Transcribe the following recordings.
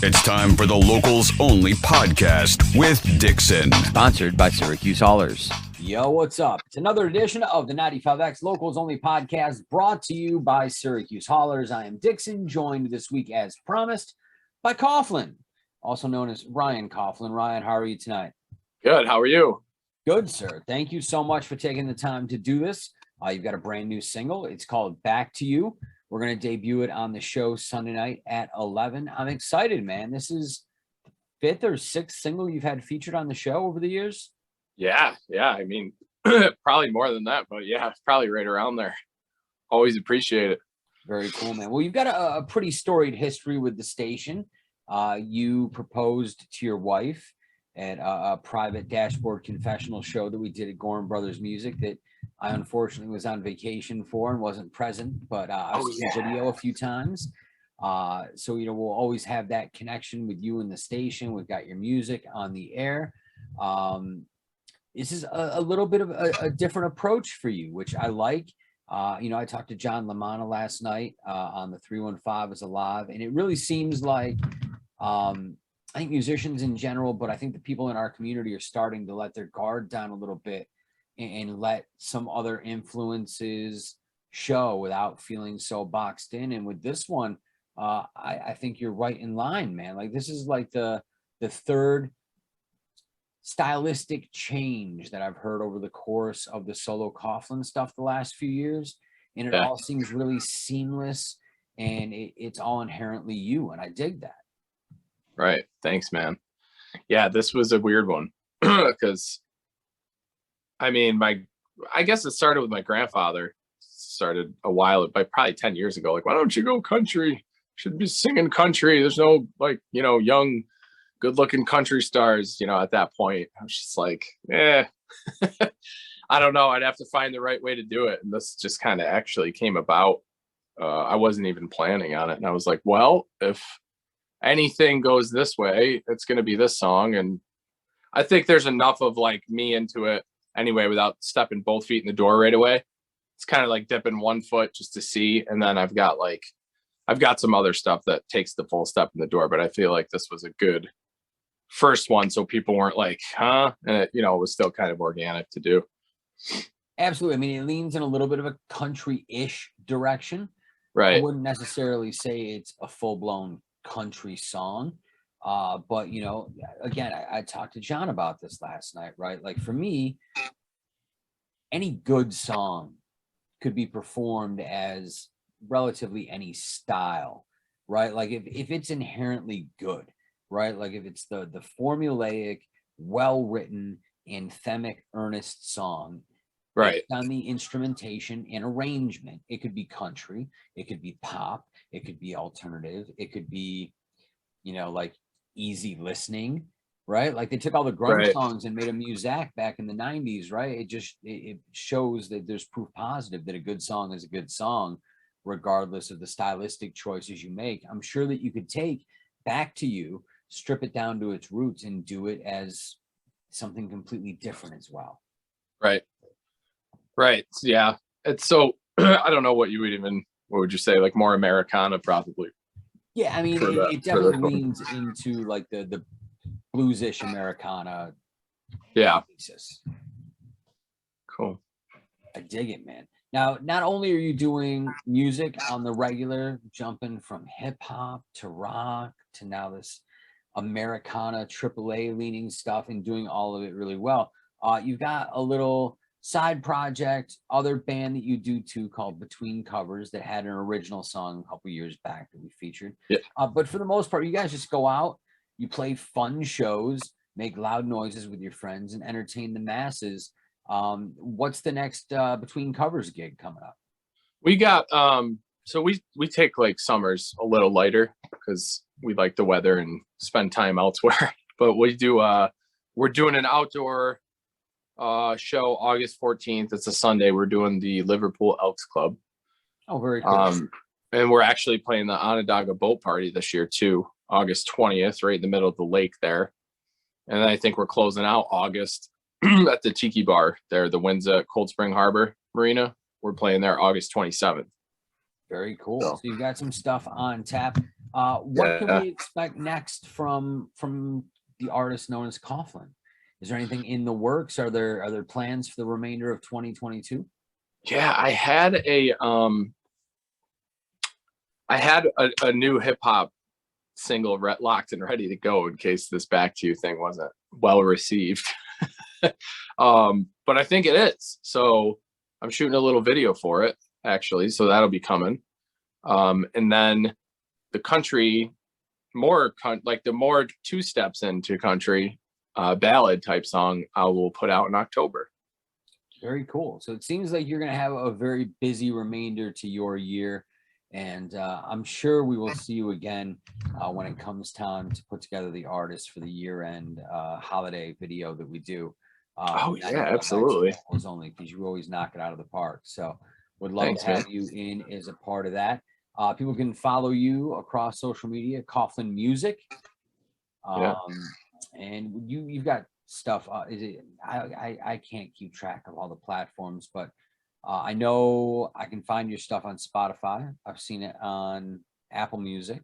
It's time for the Locals Only podcast with Dixon. Sponsored by Syracuse Haulers. Yo, what's up? It's another edition of the 95X Locals Only podcast brought to you by Syracuse Haulers. I am Dixon, joined this week as promised by Coughlin, also known as Ryan Coughlin. Ryan, how are you tonight? Good. How are you? Good, sir. Thank you so much for taking the time to do this. You've got a brand new single. It's called Back to You. We're going to debut it on the show Sunday night at 11. I'm excited, man. This is the fifth or sixth single you've had featured on the show over the years. Yeah. I mean, probably more than that, but yeah, it's probably right around there. Always appreciate it. Very cool, man. Well, you've got a pretty storied history with the station. You proposed to your wife at a private dashboard confessional show that we did at Gorham Brothers Music that I unfortunately was on vacation for and wasn't present, but I've seen the video a few times. So, we'll always have that connection with you and the station. We've got your music on the air. This is a little bit of a different approach for you, which I like. I talked to John LaManna last night on the 315 is Alive, and it really seems like I think musicians in general, but I think the people in our community are starting to let their guard down a little bit and let some other influences show without feeling so boxed in. And with this one, I think you're right in line, man. Like, this is like the third stylistic change that I've heard over the course of the solo Coughlin stuff the last few years. And it all seems really seamless, and it's all inherently you. And I dig that. Right. Thanks, man. Yeah, this was a weird one because I mean, I guess it started with my grandfather. Started a while, probably 10 years ago. Like, why don't you go country? Should be singing country. There's no young, good-looking country stars. At that point, I was just like, I don't know. I'd have to find the right way to do it, and this just kind of actually came about. I wasn't even planning on it, and I was like, well, if anything goes this way, it's going to be this song, and I think there's enough of like me into it anyway without stepping both feet in the door right away. It's kind of like dipping one foot just to see, and then I've got some other stuff that takes the full step in the door, but I feel like this was a good first one, so people weren't like, huh? And it was still kind of organic to do. Absolutely. I mean, it leans in a little bit of a country-ish direction. Right. I wouldn't necessarily say it's a full-blown country song. But again, I talked to John about this last night, right? Like, for me, any good song could be performed as relatively any style, right? Like, if it's inherently good, right? Like, if it's the formulaic, well-written, anthemic, earnest song, right, on the instrumentation and arrangement, it could be country, it could be pop, it could be alternative, it could be, like easy listening, right? Like, they took all the grunge songs and made them music back in the 90s, right? It shows that there's proof positive that a good song is a good song, regardless of the stylistic choices you make. I'm sure that you could take Back to You, strip it down to its roots, and do it as something completely different as well. Right. Yeah. It's so, I don't know what would you say? Like, more Americana, probably. Yeah, I mean, it definitely leans into like the bluesish Americana. Yeah. Basis. Cool. I dig it, man. Now, not only are you doing music on the regular, jumping from hip hop to rock to now this Americana AAA leaning stuff and doing all of it really well. You've got a little side project, other band that you do too, called Between Covers, that had an original song a couple years back that we featured. Yeah. But for the most part, you guys just go out, you play fun shows, make loud noises with your friends, and entertain the masses. What's the next Between Covers gig coming up? We got so we take like summers a little lighter because we like the weather and spend time elsewhere. But we do we're doing an outdoor show August 14th. It's a Sunday. We're doing the Liverpool Elks Club. Oh, very cool. And we're actually playing the Onondaga Boat Party this year too, August 20th, right in the middle of the lake there. And then I think we're closing out August at the Tiki Bar there, the Windsor at Cold Spring Harbor Marina. We're playing there August 27th. Very cool. So you've got some stuff on tap. What can Yeah. we expect next from the artist known as Coughlin? Is there anything in the works? Are there plans for the remainder of 2022? Yeah, I had a new hip hop single locked and ready to go in case this Back to You thing wasn't well received. But I think it is. So I'm shooting a little video for it actually, so that'll be coming. And then the country like the more two steps into country ballad type song I will put out in October. Very cool. So it seems like you're going to have a very busy remainder to your year. And I'm sure we will see you again when it comes time to put together the artist for the year-end holiday video that we do. Oh yeah, absolutely. Only because you always knock it out of the park. So would love Thanks, to have man. you in as a part of that. People can follow you across social media, Coughlin Music. Yeah. And you've got stuff. Is it? I can't keep track of all the platforms, but I know I can find your stuff on Spotify. I've seen it on Apple Music.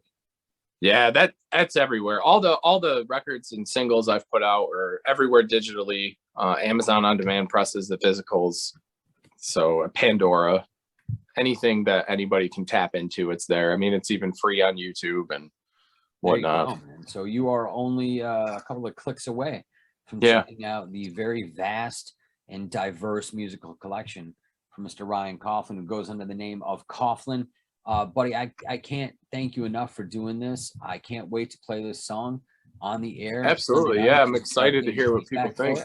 Yeah, that's everywhere. All the records and singles I've put out are everywhere digitally. Amazon On Demand presses the physicals. So Pandora, anything that anybody can tap into, it's there. I mean, it's even free on YouTube and whatnot. So you are only a couple of clicks away from Yeah. checking out the very vast and diverse musical collection from Mr. Ryan Coughlin, who goes under the name of Coughlin. Buddy, I can't thank you enough for doing this. I can't wait to play this song on the air. Absolutely. Yeah, I'm excited to hear what people think.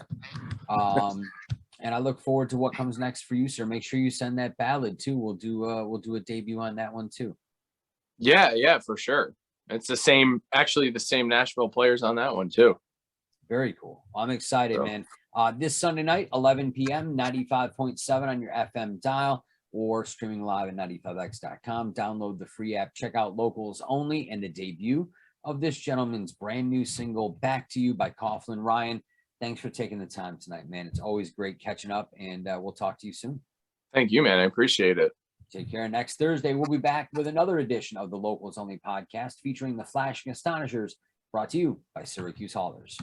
And I look forward to what comes next for you, sir. Make sure you send that ballad too. We'll do a debut on that one too. Yeah, for sure. It's the same Nashville players on that one too. Very cool. I'm excited, man. This Sunday night, 11 p.m., 95.7 on your FM dial or streaming live at 95x.com. Download the free app. Check out Locals Only and the debut of this gentleman's brand new single, Back to You by Coughlin. Ryan, thanks for taking the time tonight, man. It's always great catching up, and we'll talk to you soon. Thank you, man. I appreciate it. Take care. Next Thursday, we'll be back with another edition of the Locals Only podcast featuring the Flashing Astonishers, brought to you by Syracuse Haulers.